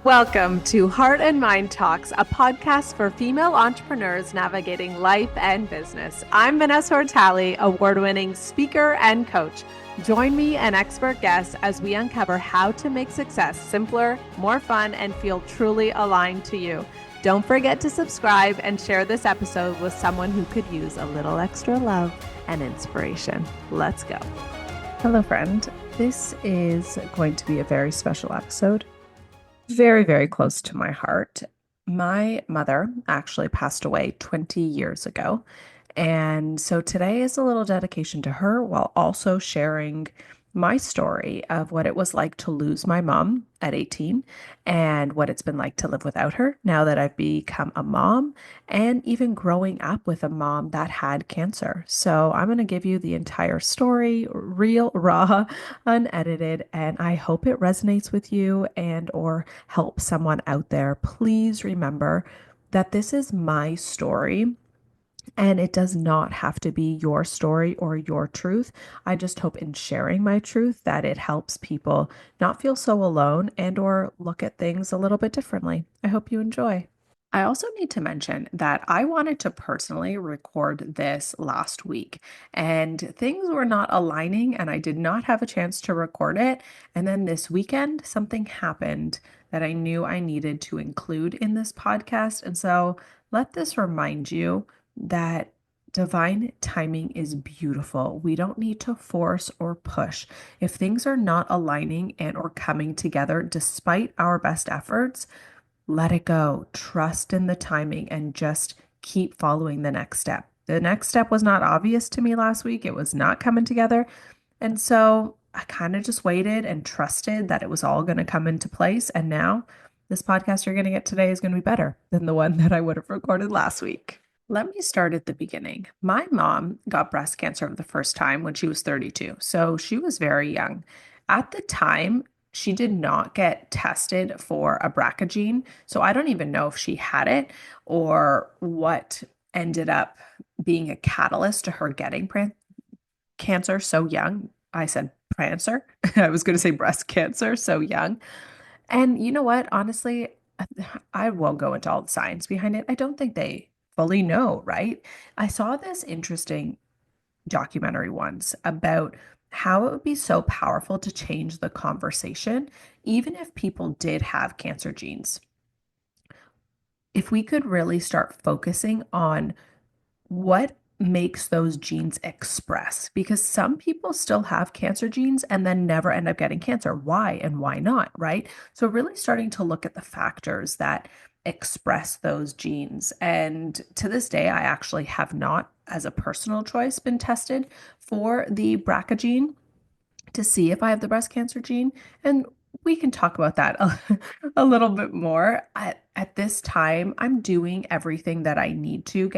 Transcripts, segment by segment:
Welcome to Heart and Mind Talks, a podcast for female entrepreneurs navigating life and business. I'm Vanessa Ortali, award-winning speaker and coach. Join me and expert guests as we uncover how to make success simpler, more fun, and feel truly aligned to you. Don't forget to subscribe and share this episode with someone who could use a little extra love and inspiration. Let's go. Hello, friend. This is going to be a very special episode. Very, very close to my heart. My mother actually passed away 20 years ago. And so today is a little dedication to her while also sharing my story of what it was like to lose my mom at 18 and what it's been like to live without her now that I've become a mom and even growing up with a mom that had cancer. So I'm going to give you the entire story, real, raw, unedited, and I hope it resonates with you and or helps someone out there. Please remember that this is my story. And it does not have to be your story or your truth. I just hope in sharing my truth that it helps people not feel so alone and or look at things a little bit differently. I hope you enjoy. I also need to mention that I wanted to personally record this last week and things were not aligning and I did not have a chance to record it. And then this weekend, something happened that I knew I needed to include in this podcast. And so let this remind you that divine timing is beautiful. We don't need to force or push. If things are not aligning and or coming together despite our best efforts, let it go. Trust in the timing and just keep following the next step. The next step was not obvious to me last week. It was not coming together. And so I kind of just waited and trusted that it was all going to come into place. And now this podcast you're going to get today is going to be better than the one that I would have recorded last week. Let me start at the beginning. My mom got breast cancer for the first time when she was 32. So she was very young. At the time, she did not get tested for a BRCA gene. So I don't even know if she had it or what ended up being a catalyst to her getting cancer so young. I said prancer. I was going to say breast cancer so young. And you know what? Honestly, I won't go into all the science behind it. I don't think they fully know, right? I saw this interesting documentary once about how it would be so powerful to change the conversation, even if people did have cancer genes. If we could really start focusing on what makes those genes express, because some people still have cancer genes and then never end up getting cancer. Why and why not, right? So really starting to look at the factors that express those genes. And to this day, I actually have not, as a personal choice, been tested for the BRCA gene to see if I have the breast cancer gene. And we can talk about that a little bit more. At this time, I'm doing everything that I need to,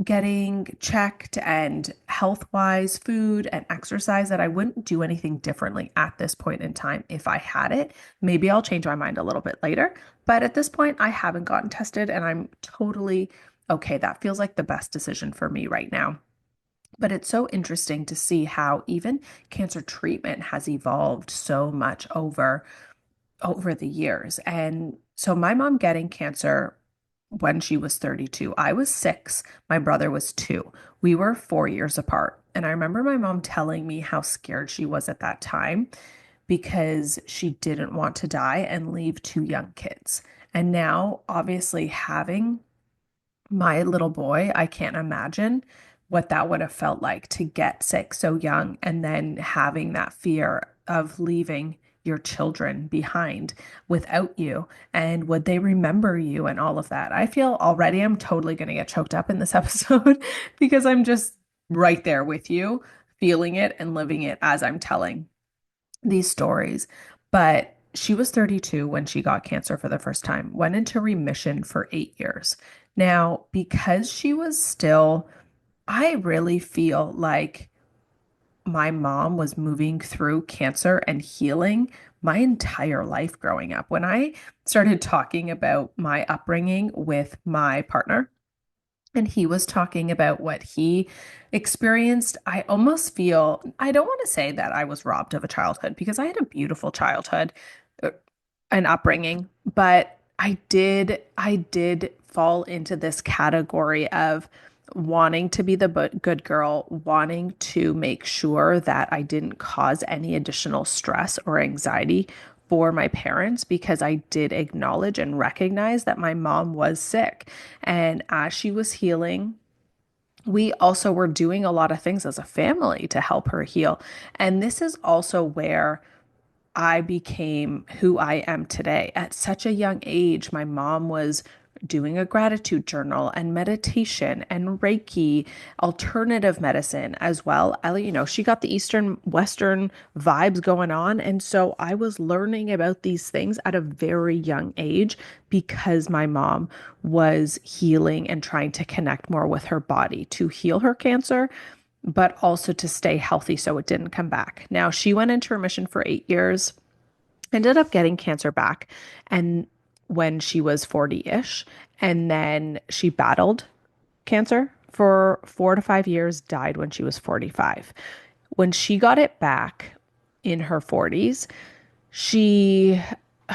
getting checked and health-wise, food and exercise, that I wouldn't do anything differently at this point in time if I had it. Maybe I'll change my mind a little bit later, but at this point I haven't gotten tested and I'm totally okay. That feels like the best decision for me right now. But it's so interesting to see how even cancer treatment has evolved so much over the years. And so my mom getting cancer when she was 32, I was 6, my brother was 2. We were 4 years apart. And I remember my mom telling me how scared she was at that time because she didn't want to die and leave 2 young kids. And now, obviously, having my little boy, I can't imagine what that would have felt like to get sick so young and then having that fear of leaving your children behind without you, and would they remember you and all of that. I feel already I'm totally going to get choked up in this episode because I'm just right there with you, feeling it and living it as I'm telling these stories. But she was 32 when she got cancer for the first time, went into remission for 8 years. Now, because she was still, I really feel like my mom was moving through cancer and healing my entire life growing up. When I started talking about my upbringing with my partner, and he was talking about what he experienced, I almost feel, I don't want to say that I was robbed of a childhood because I had a beautiful childhood. Uh, an upbringing, but I did fall into this category of wanting to be the good girl, wanting to make sure that I didn't cause any additional stress or anxiety for my parents because I did acknowledge and recognize that my mom was sick. And as she was healing, we also were doing a lot of things as a family to help her heal. And this is also where I became who I am today. At such a young age, my mom was doing a gratitude journal and meditation and Reiki, alternative medicine as well. She got the Eastern Western vibes going on. And so I was learning about these things at a very young age because my mom was healing and trying to connect more with her body to heal her cancer, but also to stay healthy so it didn't come back. Now, she went into remission for 8 years, ended up getting cancer back, and when she was 40-ish, and then she battled cancer for 4 to 5 years, died when she was 45. When she got it back in her 40s, she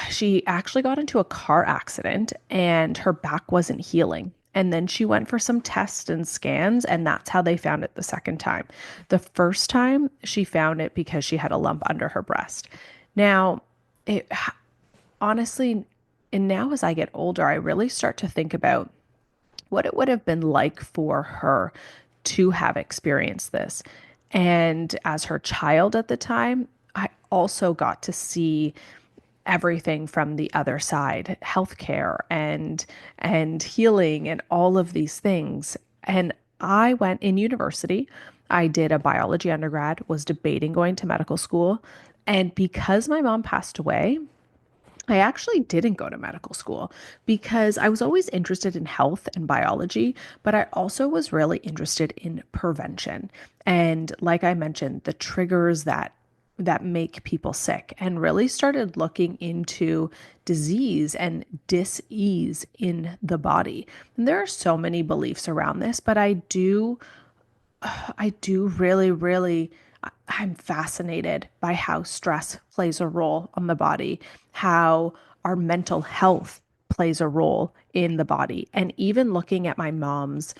she actually got into a car accident and her back wasn't healing. And then she went for some tests and scans, and that's how they found it the second time. The first time she found it because she had a lump under her breast. Now, it honestly, and now as I get older, I really start to think about what it would have been like for her to have experienced this. And as her child at the time, I also got to see everything from the other side, healthcare and healing and all of these things. And I went in university. I did a biology undergrad, was debating going to medical school. And because my mom passed away, I actually didn't go to medical school because I was always interested in health and biology, but I also was really interested in prevention. And like I mentioned, the triggers that make people sick, and really started looking into disease and dis-ease in the body. And there are so many beliefs around this, but I do really, I'm fascinated by how stress plays a role on the body, how our mental health plays a role in the body. And even looking at my mom's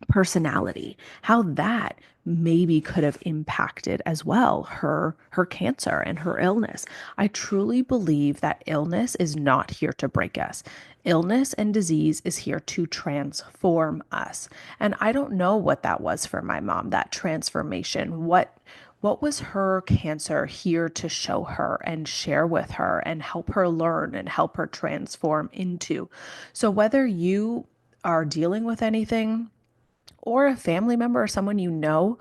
personality, how that maybe could have impacted as well her cancer and her illness. I truly believe that illness is not here to break us. Illness and disease is here to transform us. And I don't know what that was for my mom, that transformation. What was her cancer here to show her and share with her and help her learn and help her transform into? So whether you are dealing with anything, or a family member or someone you know,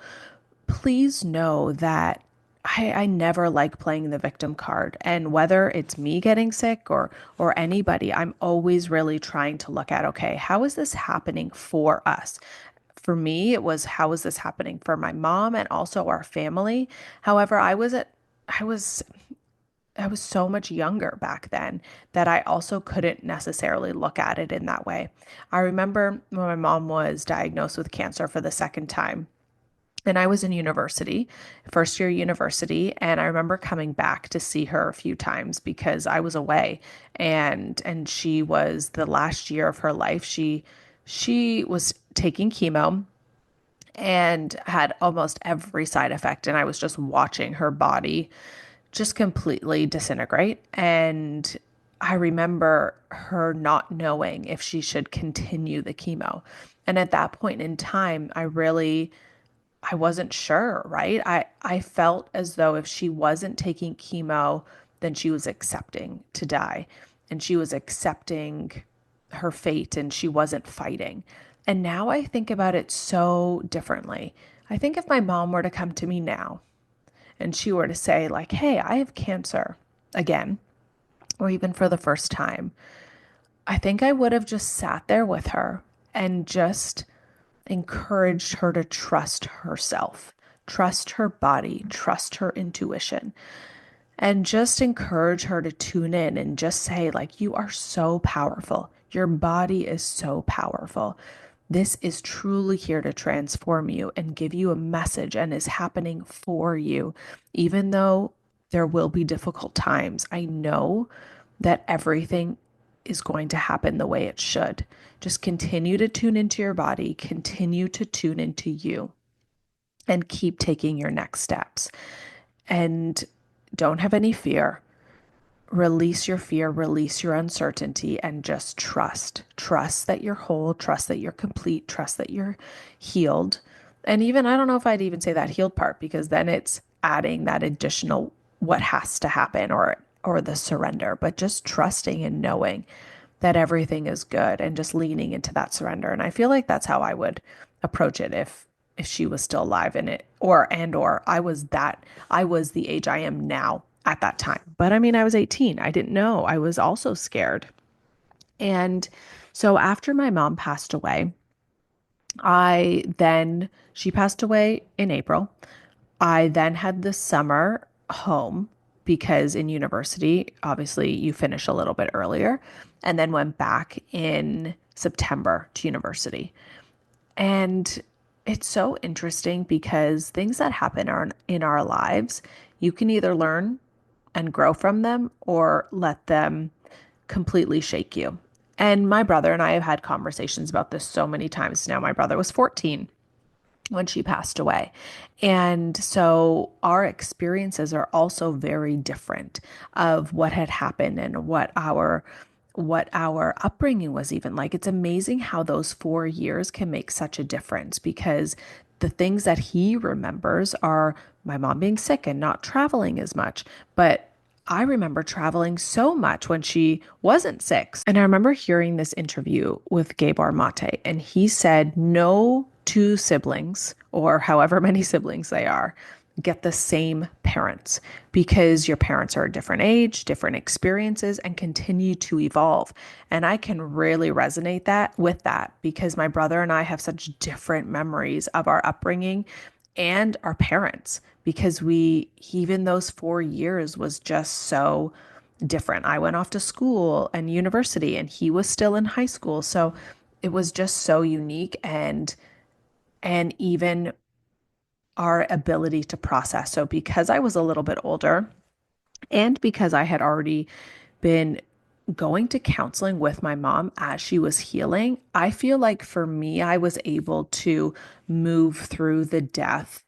please know that I never like playing the victim card. And whether it's me getting sick or anybody, I'm always really trying to look at, okay, how is this happening for us? For me, it was how is this happening for my mom and also our family. However, I was I was so much younger back then that I also couldn't necessarily look at it in that way. I remember when my mom was diagnosed with cancer for the second time, and I was in university, first year university, and I remember coming back to see her a few times because I was away, and she was the last year of her life. She was taking chemo and had almost every side effect, and I was just watching her body just completely disintegrate. And I remember her not knowing if she should continue the chemo. And at that point in time, I wasn't sure, right? I felt as though if she wasn't taking chemo, then she was accepting to die and she was accepting her fate and she wasn't fighting. And now I think about it so differently. I think if my mom were to come to me now and she were to say, like, hey, I have cancer again, or even for the first time, I think I would have just sat there with her and just encouraged her to trust herself, trust her body, trust her intuition, and just encourage her to tune in and just say, like, you are so powerful. Your body is so powerful. This is truly here to transform you and give you a message and is happening for you. Even though there will be difficult times, I know that everything is going to happen the way it should. Just continue to tune into your body, continue to tune into you, and keep taking your next steps. And don't have any fear. Release your fear, release your uncertainty, and just trust. Trust that you're whole, trust that you're complete, trust that you're healed. And even, I don't know if I'd even say that healed part, because then it's adding that additional what has to happen, or the surrender, but just trusting and knowing that everything is good and just leaning into that surrender. And I feel like that's how I would approach it if she was still alive in it, or I was the age I am now at that time. But I mean, I was 18. I didn't know. I was also scared. And so after my mom passed away, she passed away in April. I then had the summer home because in university, obviously, you finish a little bit earlier, and then went back in September to university. And it's so interesting because things that happen in our lives, you can either learn and grow from them or let them completely shake you. And my brother and I have had conversations about this so many times now. My brother was 14 when she passed away. And so our experiences are also very different of what had happened and what our upbringing was even like. It's amazing how those 4 years can make such a difference, because the things that he remembers are my mom being sick and not traveling as much. But I remember traveling so much when she wasn't sick. And I remember hearing this interview with Gabor Mate, and he said no two siblings, or however many siblings they are, get the same parents, because your parents are a different age, different experiences, and continue to evolve. And I can really resonate that because my brother and I have such different memories of our upbringing and our parents, because even those 4 years was just so different. I went off to school and university, and he was still in high school. So it was just so unique, and even our ability to process. So because I was a little bit older, and because I had already been going to counseling with my mom as she was healing, I feel like for me, I was able to move through the death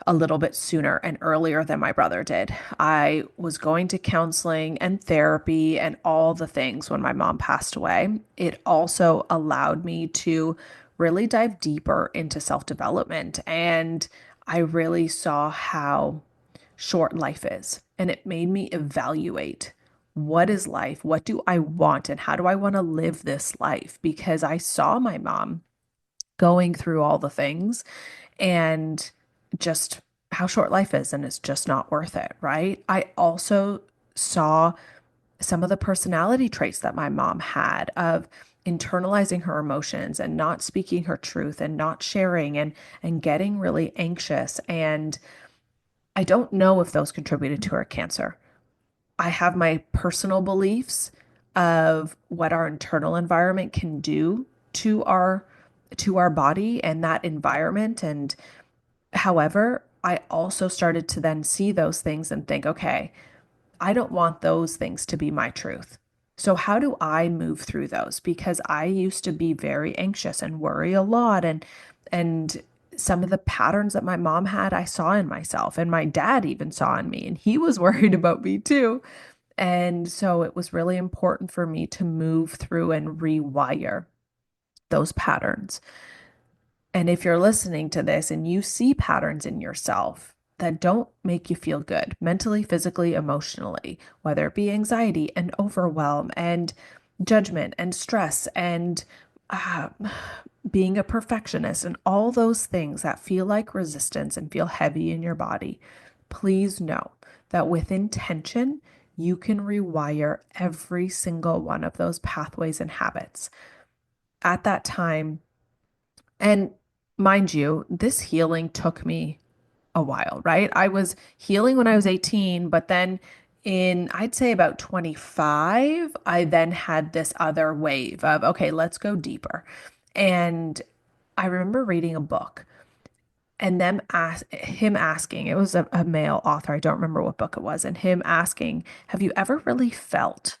a little bit sooner and earlier than my brother did. I was going to counseling and therapy and all the things when my mom passed away. It also allowed me to really dive deeper into self-development, and I really saw how short life is. And it made me evaluate, what is life? What do I want? And how do I want to live this life? Because I saw my mom going through all the things, and just how short life is, and it's just not worth it, right? I also saw some of the personality traits that my mom had of internalizing her emotions and not speaking her truth and not sharing, and getting really anxious. And I don't know if those contributed to her cancer. I have my personal beliefs of what our internal environment can do to our body and that environment. And however, I also started to then see those things and think, okay, I don't want those things to be my truth. So how do I move through those? Because I used to be very anxious and worry a lot, and some of the patterns that my mom had, I saw in myself, and my dad even saw in me, and he was worried about me too. And so it was really important for me to move through and rewire those patterns. And if you're listening to this and you see patterns in yourself that don't make you feel good mentally, physically, emotionally, whether it be anxiety and overwhelm and judgment and stress and uh, being a perfectionist and all those things that feel like resistance and feel heavy in your body, please know that with intention, you can rewire every single one of those pathways and habits. At that time, and mind you, this healing took me a while, right? I was healing when I was 18, but then I'd say about 25, I then had this other wave of, okay, let's go deeper. And I remember reading a book, and him asking, it was a male author, I don't remember what book it was, and him asking, have you ever really felt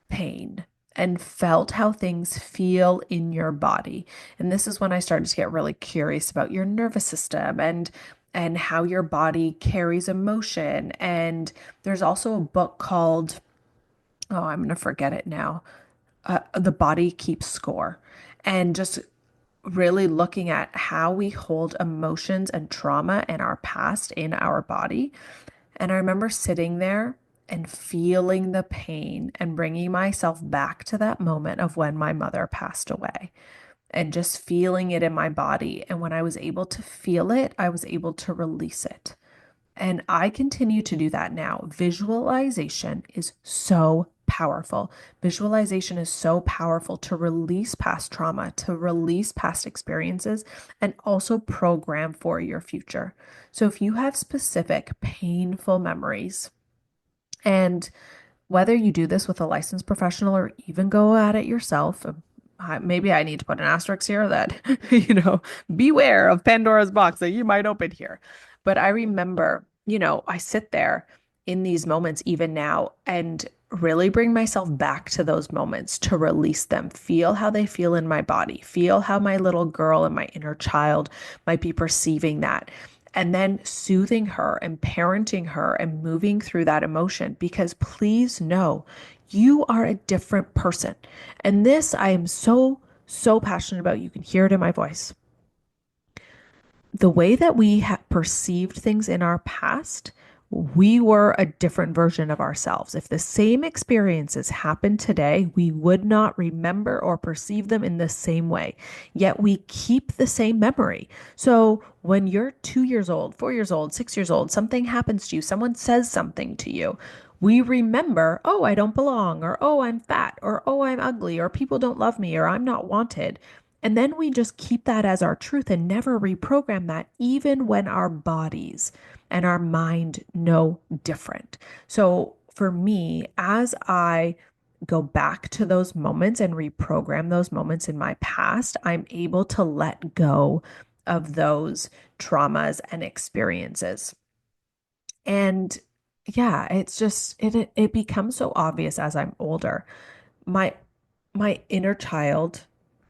pain and felt how things feel in your body? And this is when I started to get really curious about your nervous system and how your body carries emotion. And there's also a book called, oh, I'm going to forget it now. The Body Keeps Score. And just really looking at how we hold emotions and trauma and our past in our body. And I remember sitting there and feeling the pain and bringing myself back to that moment of when my mother passed away and just feeling it in my body. And when I was able to feel it, I was able to release it. And I continue to do that now. Visualization is so powerful. Visualization is so powerful to release past trauma, to release past experiences, and also program for your future. So if you have specific painful memories, and whether you do this with a licensed professional or even go at it yourself, maybe I need to put an asterisk here that, beware of Pandora's box that you might open here. But I remember, I sit there in these moments even now and really bring myself back to those moments to release them, feel how they feel in my body, feel how my little girl and my inner child might be perceiving that, and then soothing her and parenting her and moving through that emotion. Because please know, you are a different person. And this I am so, so passionate about. You can hear it in my voice. The way that we perceived things in our past, we were a different version of ourselves. If the same experiences happened today, we would not remember or perceive them in the same way. Yet we keep the same memory. So when you're 2 years old, 4 years old, 6 years old, something happens to you, someone says something to you, we remember, oh, I don't belong, or oh, I'm fat, or oh, I'm ugly, or people don't love me, or I'm not wanted. And then we just keep that as our truth and never reprogram that, even when our bodies and our mind know different. So for me, as I go back to those moments and reprogram those moments in my past, I'm able to let go of those traumas and experiences. And yeah, it's just it becomes so obvious as I'm older. My my inner child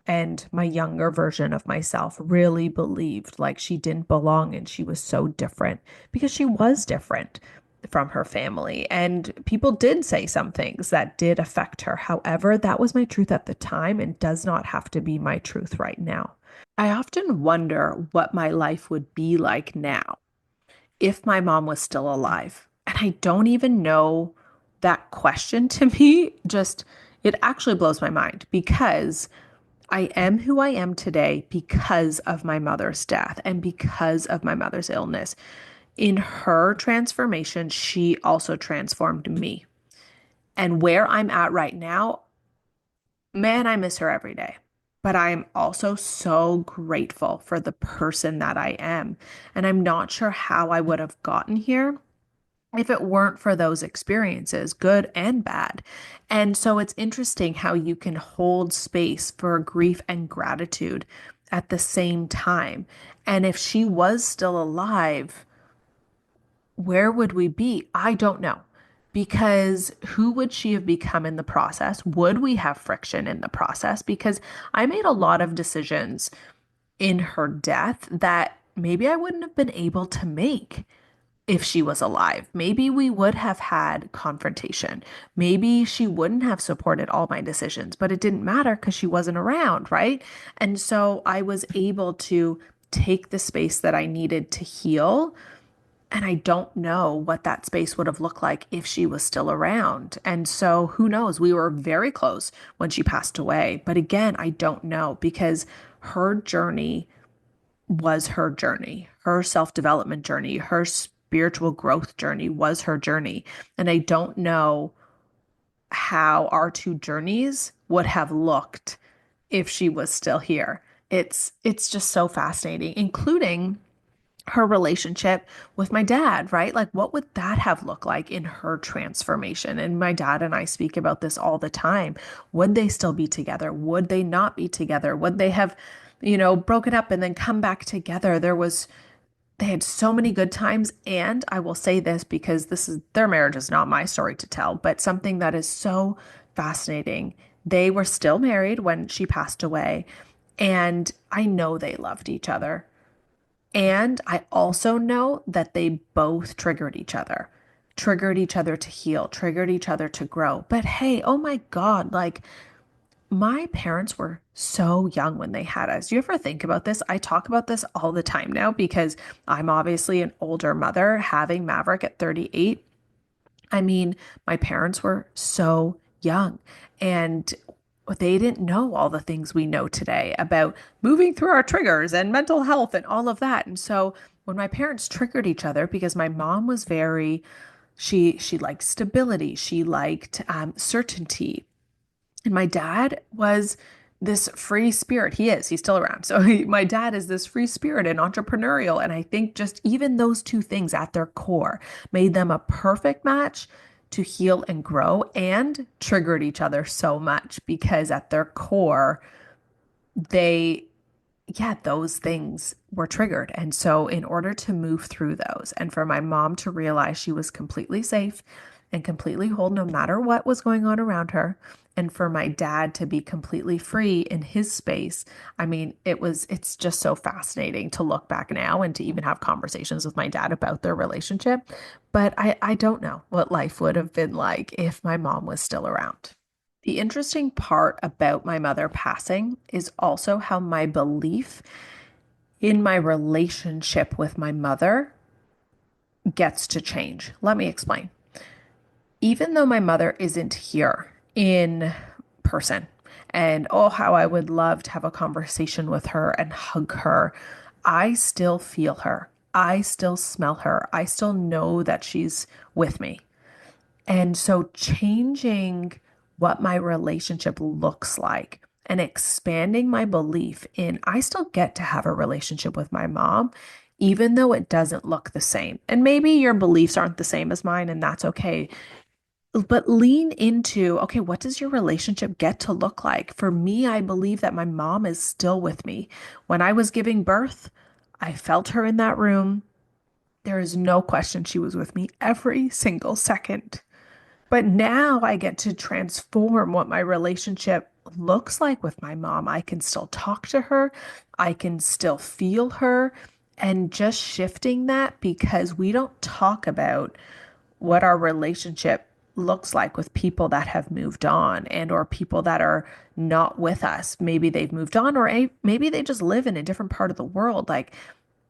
and my younger version of myself really believed like she didn't belong and she was so different because she was different from her family. And people did say some things that did affect her. However, that was my truth at the time and does not have to be my truth right now. I often wonder what my life would be like now if my mom was still alive. And I don't even know, that question to me just, it actually blows my mind because I am who I am today because of my mother's death and because of my mother's illness. In her transformation, she also transformed me. And where I'm at right now, man, I miss her every day. But I am also so grateful for the person that I am. And I'm not sure how I would have gotten here if it weren't for those experiences, good and bad. And so it's interesting how you can hold space for grief and gratitude at the same time. And if she was still alive, where would we be? I don't know. Because who would she have become in the process? Would we have friction in the process? Because I made a lot of decisions in her death that maybe I wouldn't have been able to make if she was alive. Maybe we would have had confrontation. Maybe she wouldn't have supported all my decisions, but it didn't matter because she wasn't around, right? And so I was able to take the space that I needed to heal. And I don't know what that space would have looked like if she was still around. And so who knows? We were very close when she passed away. But again, I don't know because her journey was her journey, her self development journey, her spiritual growth journey was her journey. And I don't know how our two journeys would have looked if she was still here. It's just so fascinating, including her relationship with my dad, right? Like, what would that have looked like in her transformation? And my dad and I speak about this all the time. Would they still be together? Would they not be together? Would they have, broken up and then come back together? There was They had so many good times. And I will say this because this is their marriage is not my story to tell, but something that is so fascinating. They were still married when she passed away. And I know they loved each other. And I also know that they both triggered each other to heal, triggered each other to grow. But hey, oh my God, like my parents were so young when they had us. Do you ever think about this? I talk about this all the time now because I'm obviously an older mother having Maverick at 38. I mean, my parents were so young and they didn't know all the things we know today about moving through our triggers and mental health and all of that. And so when my parents triggered each other, because my mom was very, she liked stability, she liked certainty, and my dad was this free spirit. He's still around. So my dad is this free spirit and entrepreneurial. And I think just even those two things at their core made them a perfect match to heal and grow and triggered each other so much because at their core, they yeah, those things were triggered. And so, in order to move through those, and for my mom to realize she was completely safe and completely whole no matter what was going on around her, and for my dad to be completely free in his space, I mean, it's just so fascinating to look back now and to even have conversations with my dad about their relationship. But I don't know what life would have been like if my mom was still around. The interesting part about my mother passing is also how my belief in my relationship with my mother gets to change. Let me explain. Even though my mother isn't here in person, and oh, how I would love to have a conversation with her and hug her, I still feel her. I still smell her. I still know that she's with me. And so changing what my relationship looks like and expanding my belief in I still get to have a relationship with my mom, even though it doesn't look the same. And maybe your beliefs aren't the same as mine, and that's okay. But lean into, okay, what does your relationship get to look like? For me, I believe that my mom is still with me. When I was giving birth, I felt her in that room. There is no question she was with me every single second. But now I get to transform what my relationship looks like with my mom. I can still talk to her, I can still feel her, and just shifting that because we don't talk about what our relationship looks like with people that have moved on and or people that are not with us. Maybe they've moved on or maybe they just live in a different part of the world. Like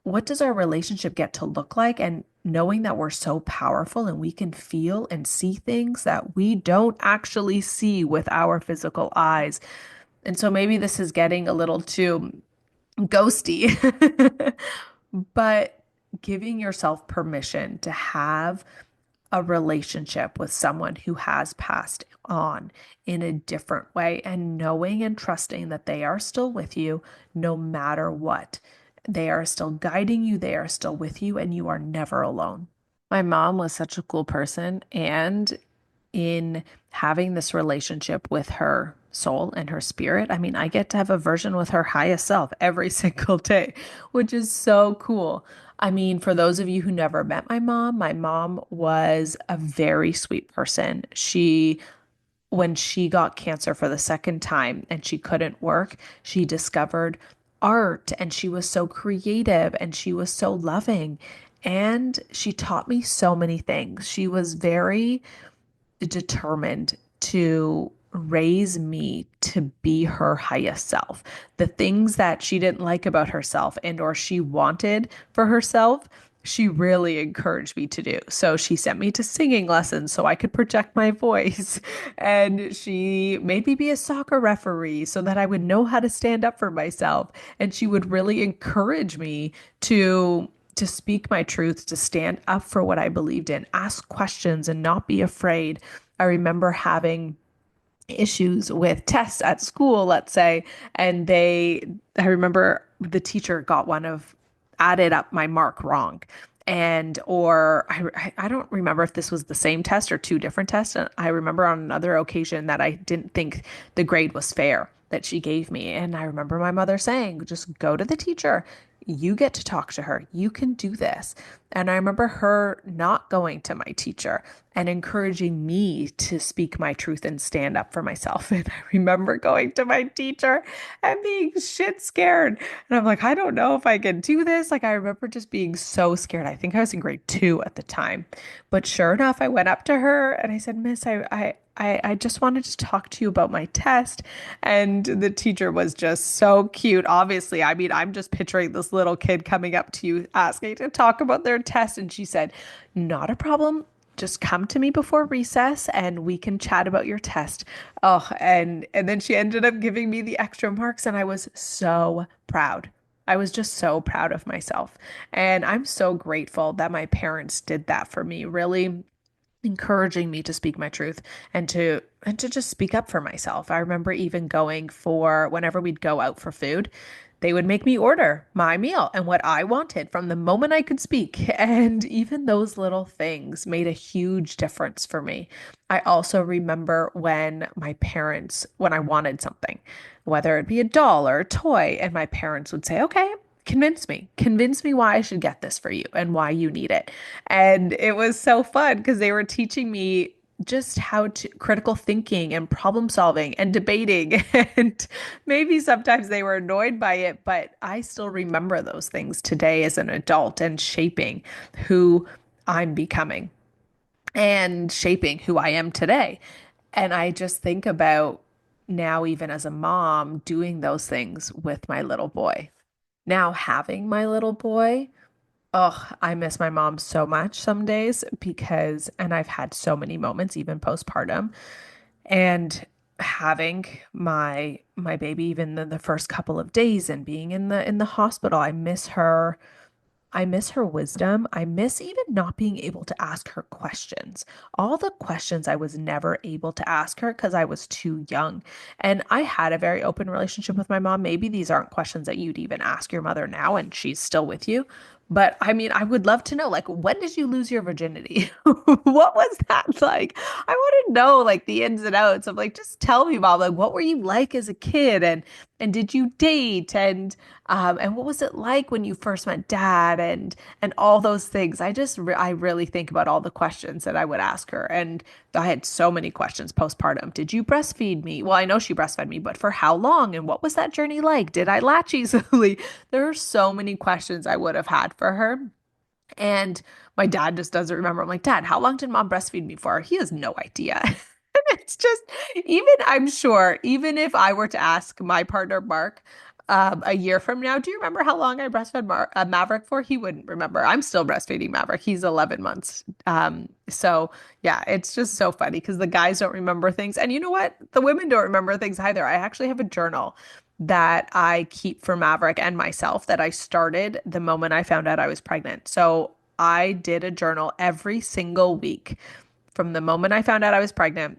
what does our relationship get to look like? And knowing that we're so powerful and we can feel and see things that we don't actually see with our physical eyes. And so maybe this is getting a little too ghosty, but giving yourself permission to have a relationship with someone who has passed on in a different way and knowing and trusting that they are still with you no matter what. They are still guiding you, they are still with you, and you are never alone. My mom was such a cool person, and in having this relationship with her soul and her spirit, I mean, I get to have a version with her highest self every single day, which is so cool. I mean, for those of you who never met my mom was a very sweet person. When she got cancer for the second time and she couldn't work, she discovered art and she was so creative and she was so loving. And she taught me so many things. She was very determined to raise me to be her highest self. The things that she didn't like about herself and or she wanted for herself, she really encouraged me to do. So she sent me to singing lessons so I could project my voice. And she made me be a soccer referee so that I would know how to stand up for myself. And she would really encourage me to speak my truth, to stand up for what I believed in, ask questions and not be afraid. I remember having issues with tests at school, let's say, and I remember the teacher got added up my mark wrong. And, or I don't remember if this was the same test or two different tests. And I remember on another occasion that I didn't think the grade was fair. that she gave me. And I remember my mother saying, just go to the teacher. You get to talk to her. You can do this. And I remember her not going to my teacher and encouraging me to speak my truth and stand up for myself. And I remember going to my teacher and being shit scared. And I'm like, I don't know if I can do this. Like, I remember just being so scared. I think I was in grade 2 at the time. But sure enough, I went up to her and I said, Miss, I just wanted to talk to you about my test. And the teacher was just so cute. Obviously, I mean, I'm just picturing this little kid coming up to you asking to talk about their test. And she said, not a problem. Just come to me before recess and we can chat about your test. Oh, and then she ended up giving me the extra marks and I was so proud. I was just so proud of myself. And I'm so grateful that my parents did that for me, really encouraging me to speak my truth and to just speak up for myself. I remember even going for whenever we'd go out for food, they would make me order my meal and what I wanted from the moment I could speak. And even those little things made a huge difference for me. I also remember when I wanted something, whether it be a doll or a toy, and my parents would say, okay, convince me why I should get this for you and why you need it. And it was so fun because they were teaching me just how to critical thinking and problem solving and debating. And maybe sometimes they were annoyed by it, but I still remember those things today as an adult and shaping who I'm becoming and shaping who I am today. And I just think about now, even as a mom, doing those things with my little boy. Now, having my little boy, oh, I miss my mom so much some days because, and I've had so many moments, even postpartum, and having my baby, even the first couple of days and being in the hospital, I miss her. I miss her wisdom. I miss even not being able to ask her questions. All the questions I was never able to ask her because I was too young. And I had a very open relationship with my mom. Maybe these aren't questions that you'd even ask your mother now and she's still with you. But I mean, I would love to know, like, when did you lose your virginity? What was that like? I want to know, like, the ins and outs of, like, just tell me, mom, like, what were you like as a kid? And did you date? And what was it like when you first met dad and all those things? I really think about all the questions that I would ask her. And I had so many questions postpartum. Did you breastfeed me? Well, I know she breastfed me, but for how long? And what was that journey like? Did I latch easily? There are so many questions I would have had for her. And my dad just doesn't remember. I'm like, Dad, how long did mom breastfeed me for? He has no idea. It's just, even I'm sure, even if I were to ask my partner, Mark, a year from now, do you remember how long I breastfed Maverick for? He wouldn't remember. I'm still breastfeeding Maverick. He's 11 months. So yeah, it's just so funny because the guys don't remember things. And you know what? The women don't remember things either. I actually have a journal that I keep for Maverick and myself that I started the moment I found out I was pregnant. So I did a journal every single week from the moment I found out I was pregnant.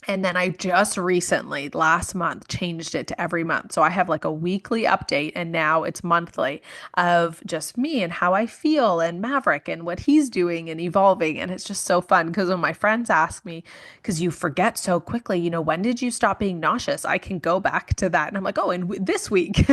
And then I just recently, last month, changed it to every month. So I have like a weekly update, and now it's monthly of just me and how I feel and Maverick and what he's doing and evolving. And it's just so fun because when my friends ask me, because you forget so quickly, when did you stop being nauseous? I can go back to that. And I'm like, oh, and this week.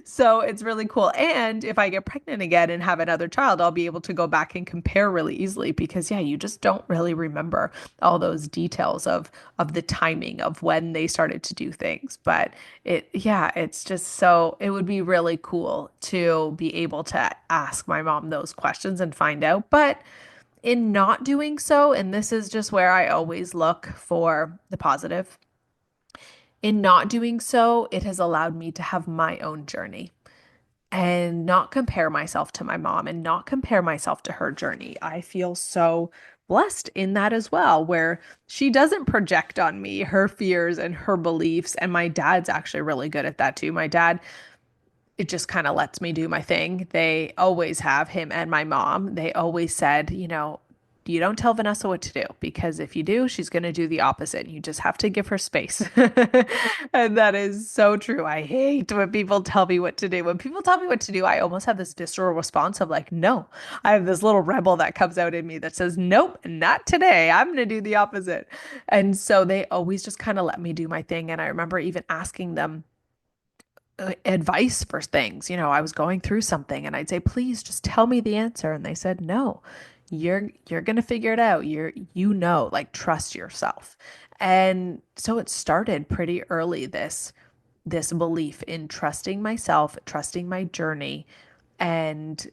So it's really cool. And if I get pregnant again and have another child, I'll be able to go back and compare really easily because, yeah, you just don't really remember all those details of the timing of when they started to do things. But it's just so it would be really cool to be able to ask my mom those questions and find out. But in not doing so, and this is just where I always look for the positive, in not doing so, it has allowed me to have my own journey and not compare myself to my mom and not compare myself to her journey. I feel so blessed in that as well, where she doesn't project on me her fears and her beliefs. And my dad's actually really good at that too. My dad, it just kind of lets me do my thing. They always have him and my mom. They always said, you don't tell Vanessa what to do because if you do, she's going to do the opposite. You just have to give her space. And that is so true. I hate when people tell me what to do. When people tell me what to do, I almost have this visceral response of like, no. I have this little rebel that comes out in me that says, nope, not today. I'm going to do the opposite. And so they always just kind of let me do my thing. And I remember even asking them advice for things. I was going through something and I'd say, please just tell me the answer. And they said, no, you're gonna figure it out. Like trust yourself. And so it started pretty early, this belief in trusting myself, trusting my journey, and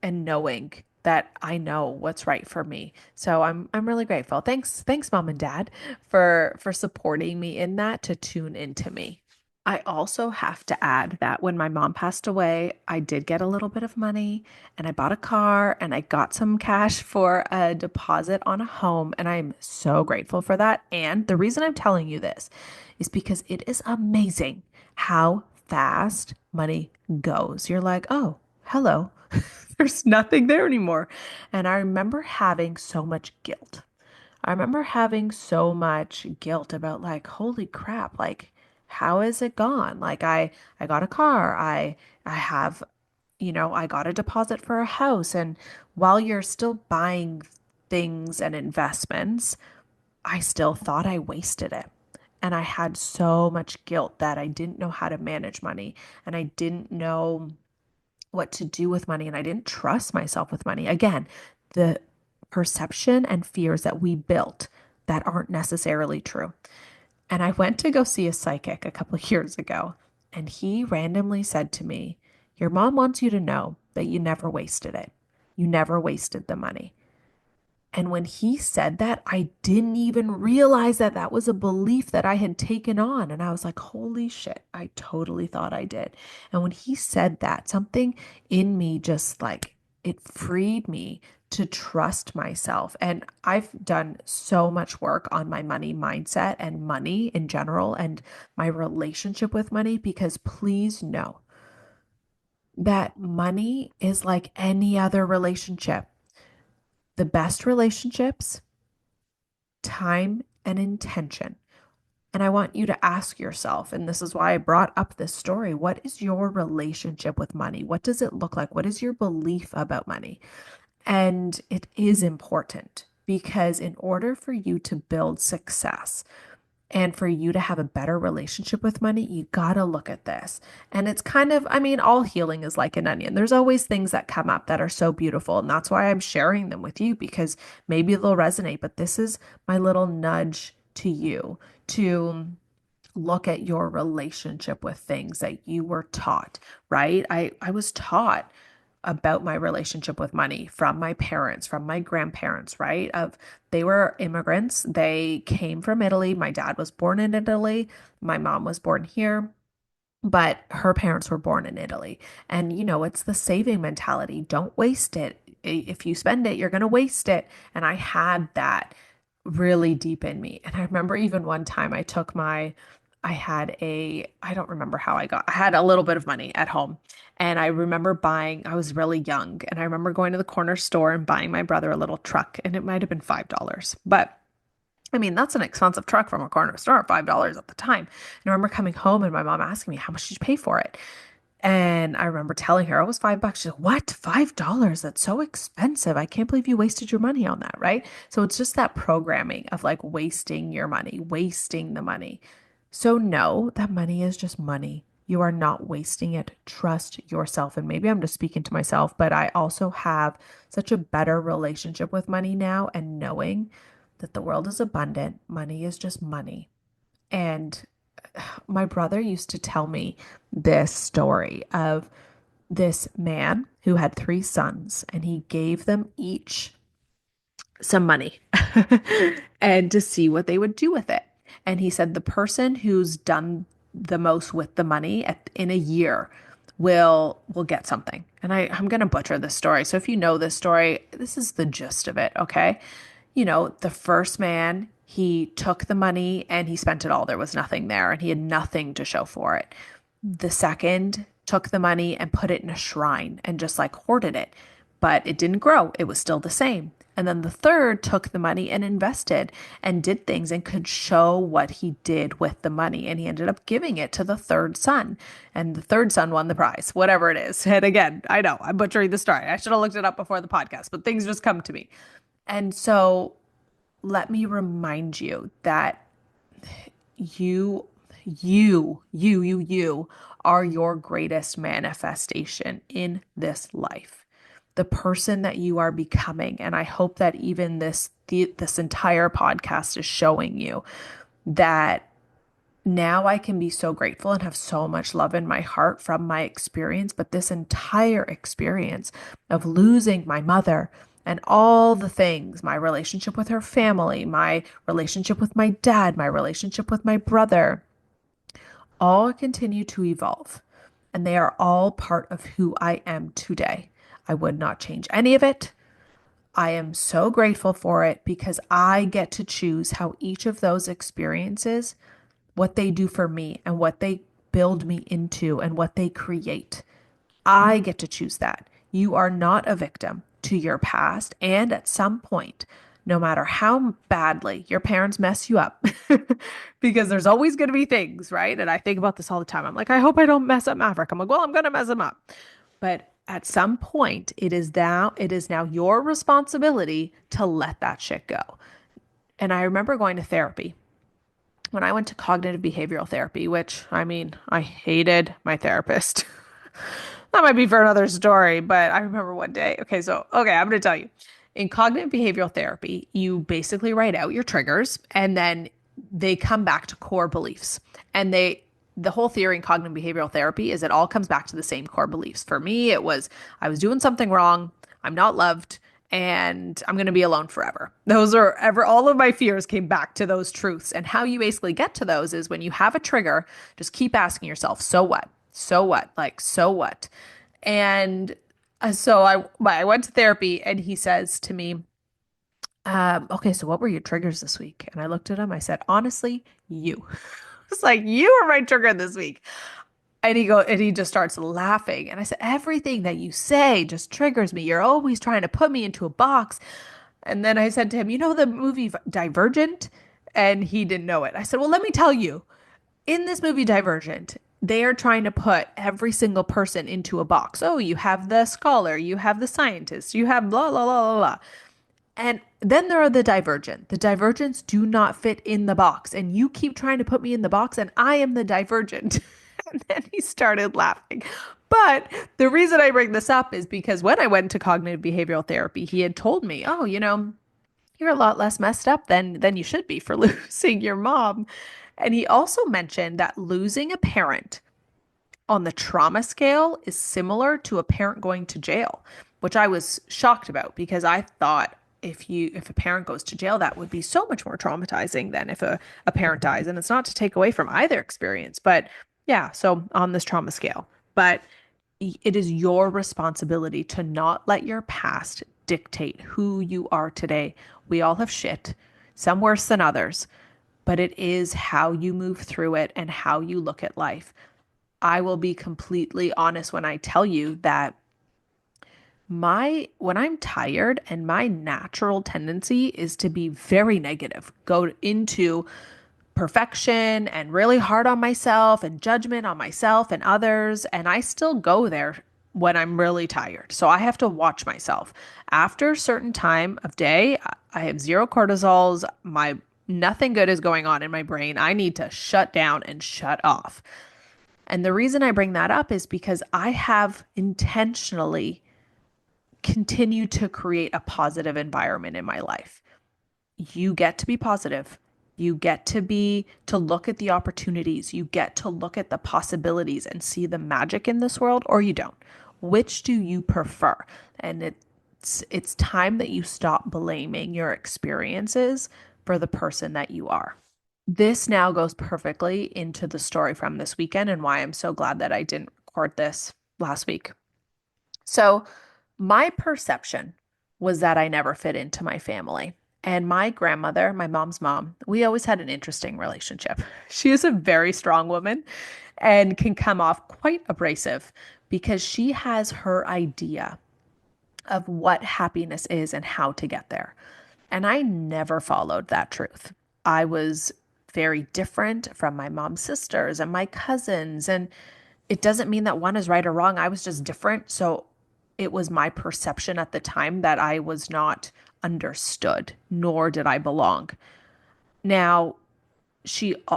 knowing that I know what's right for me. So I'm really grateful. Thanks, mom and dad, for supporting me in that to tune into me. I also have to add that when my mom passed away, I did get a little bit of money and I bought a car and I got some cash for a deposit on a home. And I'm so grateful for that. And the reason I'm telling you this is because it is amazing how fast money goes. You're like, oh, hello, there's nothing there anymore. And I remember having so much guilt. I remember having so much guilt about like, holy crap, like how is it gone? Like I got a car. I have, I got a deposit for a house and while you're still buying things and investments, I still thought I wasted it. And I had so much guilt that I didn't know how to manage money and I didn't know what to do with money and I didn't trust myself with money. Again, the perception and fears that we built that aren't necessarily true. And I went to go see a psychic a couple of years ago, and he randomly said to me, your mom wants you to know that you never wasted it. You never wasted the money. And when he said that, I didn't even realize that that was a belief that I had taken on. And I was like, holy shit, I totally thought I did. And when he said that, something in me just like it freed me to trust myself. And I've done so much work on my money mindset and money in general and my relationship with money because please know that money is like any other relationship. The best relationships, time and intention. And I want you to ask yourself, and this is why I brought up this story, what is your relationship with money? What does it look like? What is your belief about money? And it is important because in order for you to build success, and for you to have a better relationship with money, you got to look at this. And it's kind of, I mean, all healing is like an onion. There's always things that come up that are so beautiful. And that's why I'm sharing them with you because maybe they'll resonate. But this is my little nudge to you to look at your relationship with things that you were taught, right? I was taught about my relationship with money from my parents, from my grandparents, right? They were immigrants. They came from Italy. My dad was born in Italy. My mom was born here, but her parents were born in Italy. And it's the saving mentality. Don't waste it. If you spend it, you're going to waste it. And I had that really deep in me. And I remember even one time I don't remember how I had a little bit of money at home. And I remember I was really young, and I remember going to the corner store and buying my brother a little truck, and it might have been $5. But I mean, that's an expensive truck from a corner store, $5 at the time. And I remember coming home and my mom asking me, how much did you pay for it? And I remember telling her it was $5. She's like, what? $5? That's so expensive. I can't believe you wasted your money on that, right? So it's just that programming of like wasting your money, wasting the money. So know that money is just money. You are not wasting it. Trust yourself. And maybe I'm just speaking to myself, but I also have such a better relationship with money now and knowing that the world is abundant. Money is just money. And my brother used to tell me this story of this man who had three sons, and he gave them each some money and to see what they would do with it. And he said the person who's done the most with the money in a year will get something. And I'm going to butcher this story. So if you know this story, this is the gist of it, okay? The first man, he took the money and he spent it all. There was nothing there and he had nothing to show for it. The second took the money and put it in a shrine and just like hoarded it. but it didn't grow. It was still the same. And then the third took the money and invested and did things and could show what he did with the money. And he ended up giving it to the third son. And the third son won the prize, whatever it is. And again, I know I'm butchering the story. I should have looked it up before the podcast, but things just come to me. And so let me remind you that you, you are your greatest manifestation in this life. The person that you are becoming. And I hope that even this entire podcast is showing you that now I can be so grateful and have so much love in my heart from my experience, but this entire experience of losing my mother and all the things, my relationship with her family, my relationship with my dad, my relationship with my brother, all continue to evolve. And they are all part of who I am today. I would not change any of it. I am so grateful for it because I get to choose how each of those experiences, what they do for me and what they build me into and what they create. I get to choose that. You are not a victim to your past. And at some point, no matter how badly your parents mess you up, because there's always going to be things, right? And I think about this all the time. I'm like, I hope I don't mess up Maverick. I'm like, well, I'm going to mess him up. But at some point, it is now your responsibility to let that shit go. And I remember going to therapy when I went to cognitive behavioral therapy, which I mean, I hated my therapist. That might be for another story, but I remember one day. Okay, I'm going to tell you. In cognitive behavioral therapy, you basically write out your triggers and then they come back to core beliefs. And the whole theory in cognitive behavioral therapy is it all comes back to the same core beliefs. For me, it was I was doing something wrong, I'm not loved, and I'm going to be alone forever. Those are ever all of my fears came back to those truths. And how you basically get to those is when you have a trigger, just keep asking yourself, so what? So what? Like, so what? And so I went to therapy and he says to me, okay, so what were your triggers this week? And I looked at him, I said, honestly, you. It's like, you were my trigger this week. And he just starts laughing. And I said, everything that you say just triggers me. You're always trying to put me into a box. And then I said to him, you know the movie Divergent? And he didn't know it. I said, well, let me tell you. In this movie Divergent, they are trying to put every single person into a box. Oh, you have the scholar, you have the scientist, you have blah, blah, blah, blah, blah. And then there are the divergent. The divergents do not fit in the box. And you keep trying to put me in the box, and I am the divergent. And then he started laughing. But the reason I bring this up is because when I went to cognitive behavioral therapy, he had told me, oh, you're a lot less messed up than you should be for losing your mom. And he also mentioned that losing a parent on the trauma scale is similar to a parent going to jail, which I was shocked about because I thought if a parent goes to jail, that would be so much more traumatizing than if a parent dies. And it's not to take away from either experience, but yeah, so on this trauma scale. But it is your responsibility to not let your past dictate who you are today. We all have shit, some worse than others, but it is how you move through it and how you look at life. I will be completely honest when I tell you that when I'm tired and my natural tendency is to be very negative, go into perfection and really hard on myself and judgment on myself and others. And I still go there when I'm really tired. So I have to watch myself. After a certain time of day, I have zero cortisols. Nothing good is going on in my brain. I need to shut down and shut off. And the reason I bring that up is because I have intentionally continued to create a positive environment in my life. You get to be positive. You get to look at the opportunities. You get to look at the possibilities and see the magic in this world, or you don't. Which do you prefer? And it's time that you stop blaming your experiences for the person that you are. This now goes perfectly into the story from this weekend and why I'm so glad that I didn't record this last week. So, my perception was that I never fit into my family. And my grandmother, my mom's mom, we always had an interesting relationship. She is a very strong woman and can come off quite abrasive because she has her idea of what happiness is and how to get there. And I never followed that truth. I was very different from my mom's sisters and my cousins. And it doesn't mean that one is right or wrong. I was just different. So it was my perception at the time that I was not understood, nor did I belong. Now,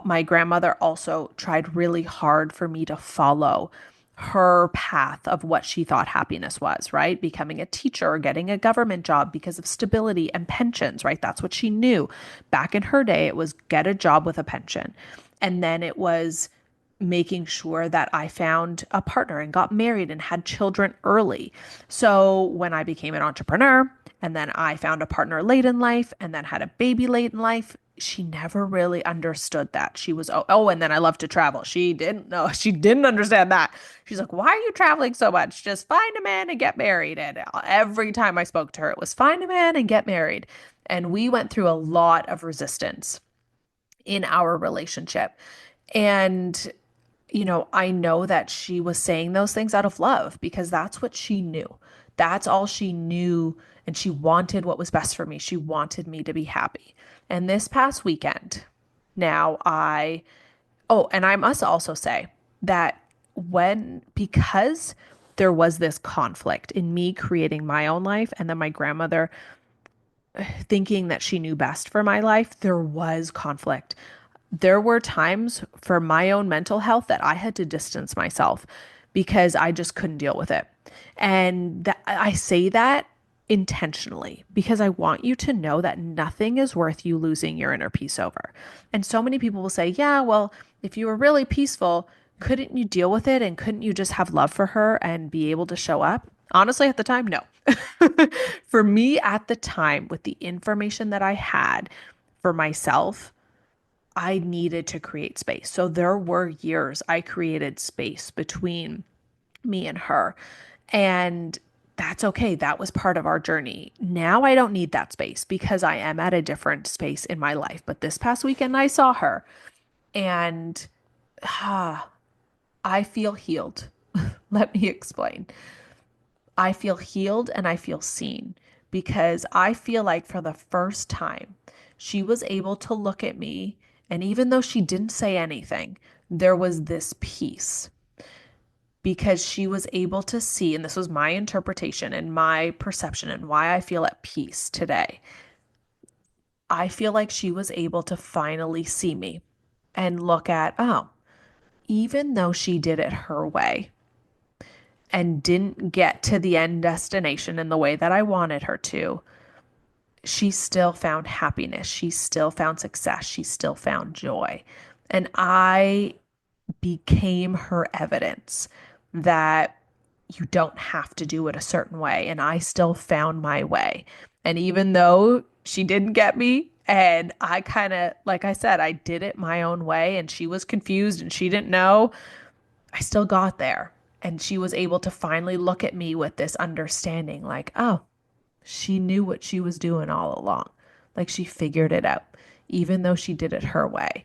my grandmother also tried really hard for me to follow her path of what she thought happiness was, right? Becoming a teacher, getting a government job because of stability and pensions, right? That's what she knew. Back in her day, it was get a job with a pension. And then it was making sure that I found a partner and got married and had children early. So when I became an entrepreneur and then I found a partner late in life and then had a baby late in life, she never really understood that. She was, and then I love to travel. She didn't know, she didn't understand that. She's like, why are you traveling so much? Just find a man and get married. And every time I spoke to her, it was find a man and get married. And we went through a lot of resistance in our relationship. And I know that she was saying those things out of love because that's what she knew. That's all she knew. And she wanted what was best for me. She wanted me to be happy. And this past weekend, and I must also say that because there was this conflict in me creating my own life and then my grandmother thinking that she knew best for my life, there was conflict. There were times for my own mental health that I had to distance myself because I just couldn't deal with it. And I say that intentionally because I want you to know that nothing is worth you losing your inner peace over. And so many people will say, yeah, well, if you were really peaceful, couldn't you deal with it? And couldn't you just have love for her and be able to show up? Honestly, at the time, no. For me at the time, with the information that I had for myself, I needed to create space. So there were years I created space between me and her. And that's okay. That was part of our journey. Now I don't need that space because I am at a different space in my life. But this past weekend, I saw her and I feel healed. Let me explain. I feel healed and I feel seen because I feel like for the first time, she was able to look at me. And even though she didn't say anything, there was this peace because she was able to see, and this was my interpretation and my perception and why I feel at peace today. I feel like she was able to finally see me and look at, even though she did it her way and didn't get to the end destination in the way that I wanted her to, she still found happiness. She still found success. She still found joy. And I became her evidence that you don't have to do it a certain way. And I still found my way. And even though she didn't get me, and I kind of, like I said, I did it my own way, and she was confused and she didn't know, I still got there. And she was able to finally look at me with this understanding like, oh, she knew what she was doing all along. Like she figured it out, even though she did it her way.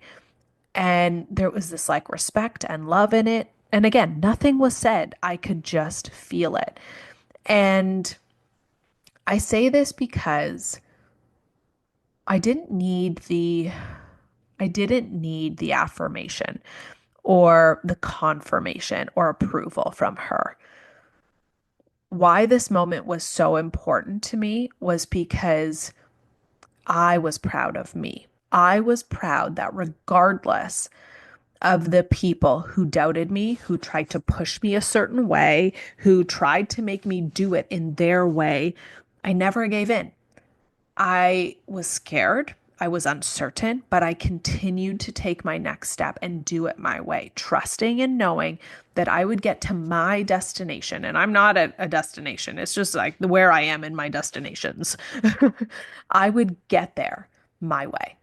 And there was this like respect and love in it. And again, nothing was said. I could just feel it. And I say this because I didn't need the I didn't need the affirmation or the confirmation or approval from her. Why this moment was so important to me was because I was proud of me. I was proud that regardless of the people who doubted me, who tried to push me a certain way, who tried to make me do it in their way, I never gave in. I was scared. I was uncertain, but I continued to take my next step and do it my way, trusting and knowing that I would get to my destination. And I'm not a destination, it's just like where I am in my destinations. I would get there my way.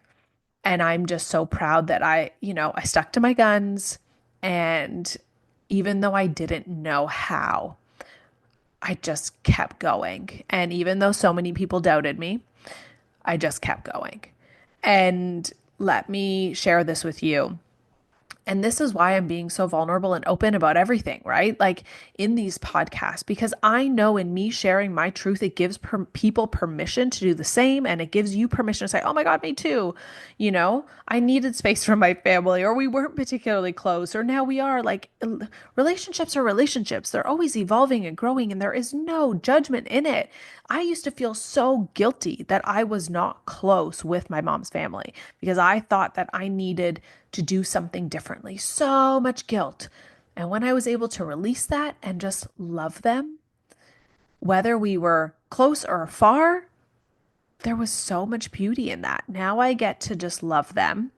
And I'm just so proud that I stuck to my guns. And even though I didn't know how, I just kept going. And even though so many people doubted me, I just kept going. And let me share this with you. And this is why I'm being so vulnerable and open about everything, right? Like in these podcasts, because I know in me sharing my truth, it gives people permission to do the same. And it gives you permission to say, oh my God, me too. I needed space from my family, or we weren't particularly close, or now we are. Like relationships are relationships. They're always evolving and growing, and there is no judgment in it. I used to feel so guilty that I was not close with my mom's family because I thought that I needed to do something differently. So much guilt. And when I was able to release that and just love them, whether we were close or far, there was so much beauty in that. Now I get to just love them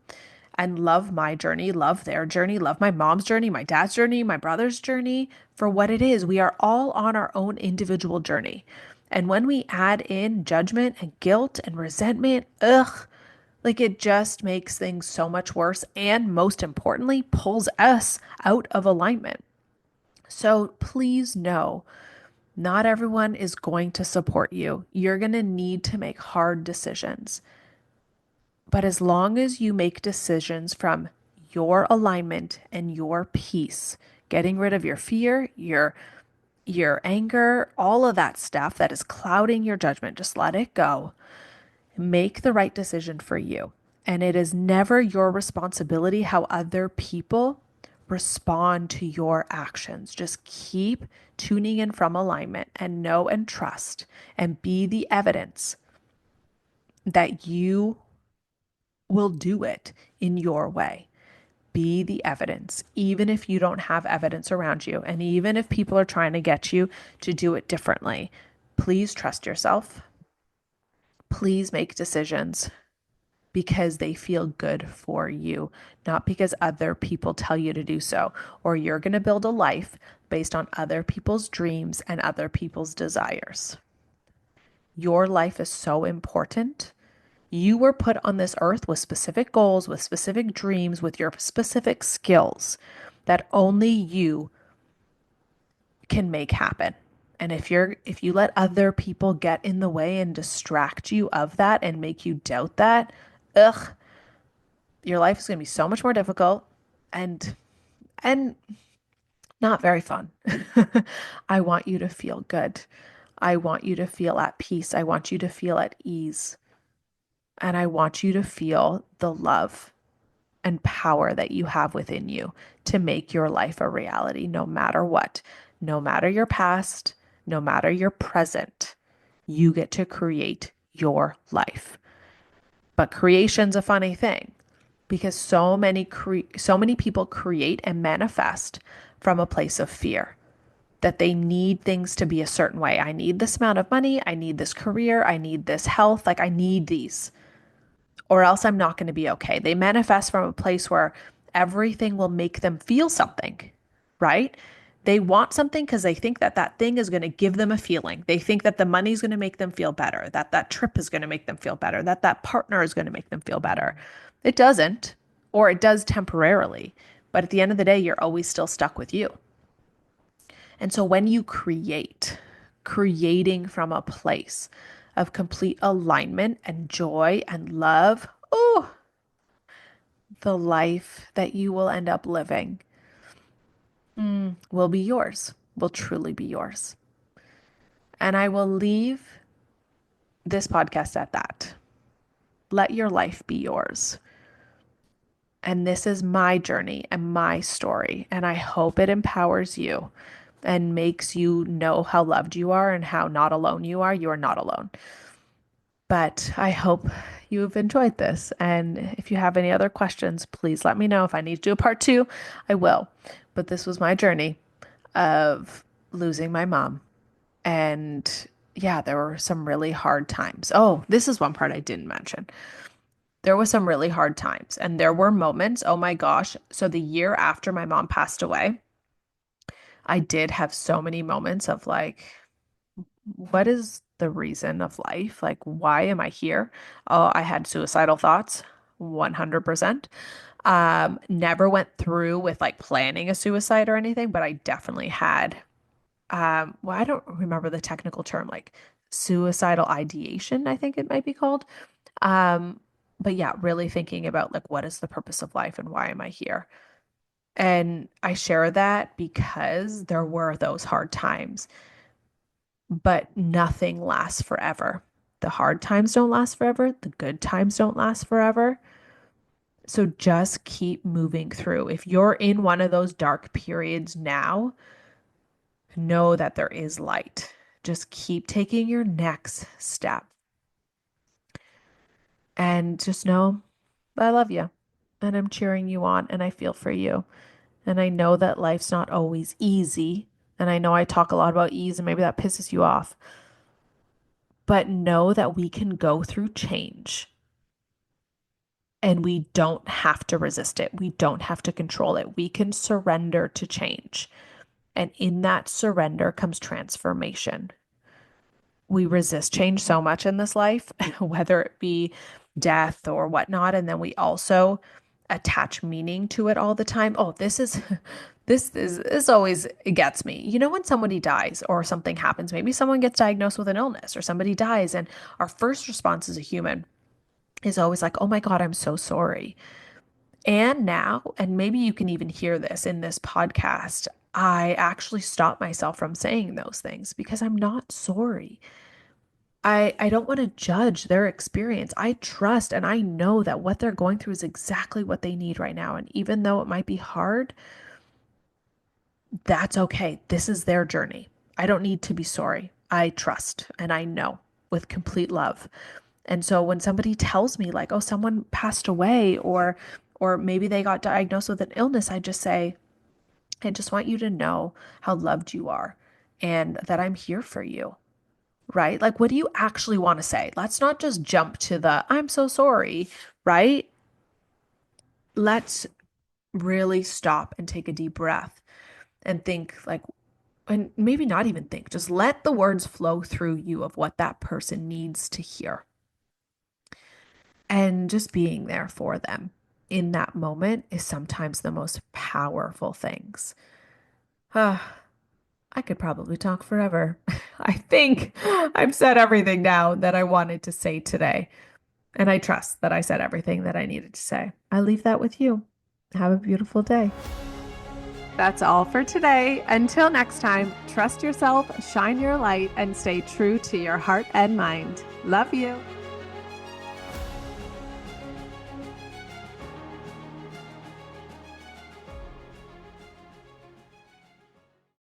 and love my journey, love their journey, love my mom's journey, my dad's journey, my brother's journey for what it is. We are all on our own individual journey. And when we add in judgment and guilt and resentment, ugh, like it just makes things so much worse. And most importantly, pulls us out of alignment. So please know not everyone is going to support you. You're going to need to make hard decisions. But as long as you make decisions from your alignment and your peace, getting rid of your fear, your anger, all of that stuff that is clouding your judgment, just let it go. Make the right decision for you. And it is never your responsibility how other people respond to your actions. Just keep tuning in from alignment and know and trust and be the evidence that you will do it in your way. Be the evidence, even if you don't have evidence around you. And even if people are trying to get you to do it differently, please trust yourself. Please make decisions because they feel good for you, not because other people tell you to do so, or you're going to build a life based on other people's dreams and other people's desires. Your life is so important. You were put on this earth with specific goals, with specific dreams, with your specific skills that only you can make happen. And if you let other people get in the way and distract you of that and make you doubt that, ugh, your life is going to be so much more difficult and and not very fun. I want you to feel good. I want you to feel at peace. I want you to feel at ease. And I want you to feel the love and power that you have within you to make your life a reality, no matter what, no matter your past, no matter your present. You get to create your life. But creation's a funny thing because so many people create and manifest from a place of fear that they need things to be a certain way. I need this amount of money, I need this career, I need this health, like I need these or else I'm not going to be okay. They manifest from a place where everything will make them feel something, right? They want something because they think that that thing is going to give them a feeling. They think that the money is going to make them feel better, that that trip is going to make them feel better, that that partner is going to make them feel better. It doesn't, or it does temporarily. But at the end of the day, you're always still stuck with you. And so when you creating from a place of complete alignment and joy and love, oh, the life that you will end up living will be yours, will truly be yours. And I will leave this podcast at that. Let your life be yours. And this is my journey and my story. And I hope it empowers you and makes you know how loved you are and how not alone you are. You are not alone. But I hope you've enjoyed this. And if you have any other questions, please let me know. If I need to do a part two, I will. But this was my journey of losing my mom. And yeah, there were some really hard times. Oh, this is one part I didn't mention. There was some really hard times. And there were moments, oh my gosh. So the year after my mom passed away, I did have so many moments of like, what is the reason of life? Like, why am I here? Oh, I had suicidal thoughts, 100%. Never went through with like planning a suicide or anything, but I definitely had, well, I don't remember the technical term, like suicidal ideation, I think it might be called. Um, but yeah, really thinking about like, what is the purpose of life and why am I here? And I share that because there were those hard times, but nothing lasts forever. The hard times don't last forever. The good times don't last forever. So just keep moving through. If you're in one of those dark periods now, know that there is light. Just keep taking your next step and just know I love you and I'm cheering you on and I feel for you. And I know that life's not always easy. And I know I talk a lot about ease and maybe that pisses you off, but know that we can go through change and we don't have to resist it. We don't have to control it. We can surrender to change. And in that surrender comes transformation. We resist change so much in this life, whether it be death or whatnot. And then we also attach meaning to it all the time. Oh, this always gets me. You know, when somebody dies or something happens, maybe someone gets diagnosed with an illness or somebody dies, and our first response as a human is always like, oh my God, I'm so sorry. And now, and maybe you can even hear this in this podcast, I actually stop myself from saying those things because I'm not sorry. I don't want to judge their experience. I trust and I know that what they're going through is exactly what they need right now. And even though it might be hard, that's okay. This is their journey. I don't need to be sorry. I trust and I know with complete love. And so when somebody tells me like, oh, someone passed away or maybe they got diagnosed with an illness, I just say, I just want you to know how loved you are and that I'm here for you. Right? Like, what do you actually want to say? Let's not just jump to the I'm so sorry, right? Let's really stop and take a deep breath and think, like, and maybe not even think, just let the words flow through you of what that person needs to hear. And just being there for them in that moment is sometimes the most powerful things. I could probably talk forever. I think I've said everything now that I wanted to say today. And I trust that I said everything that I needed to say. I leave that with you. Have a beautiful day. That's all for today. Until next time, trust yourself, shine your light, and stay true to your heart and mind. Love you.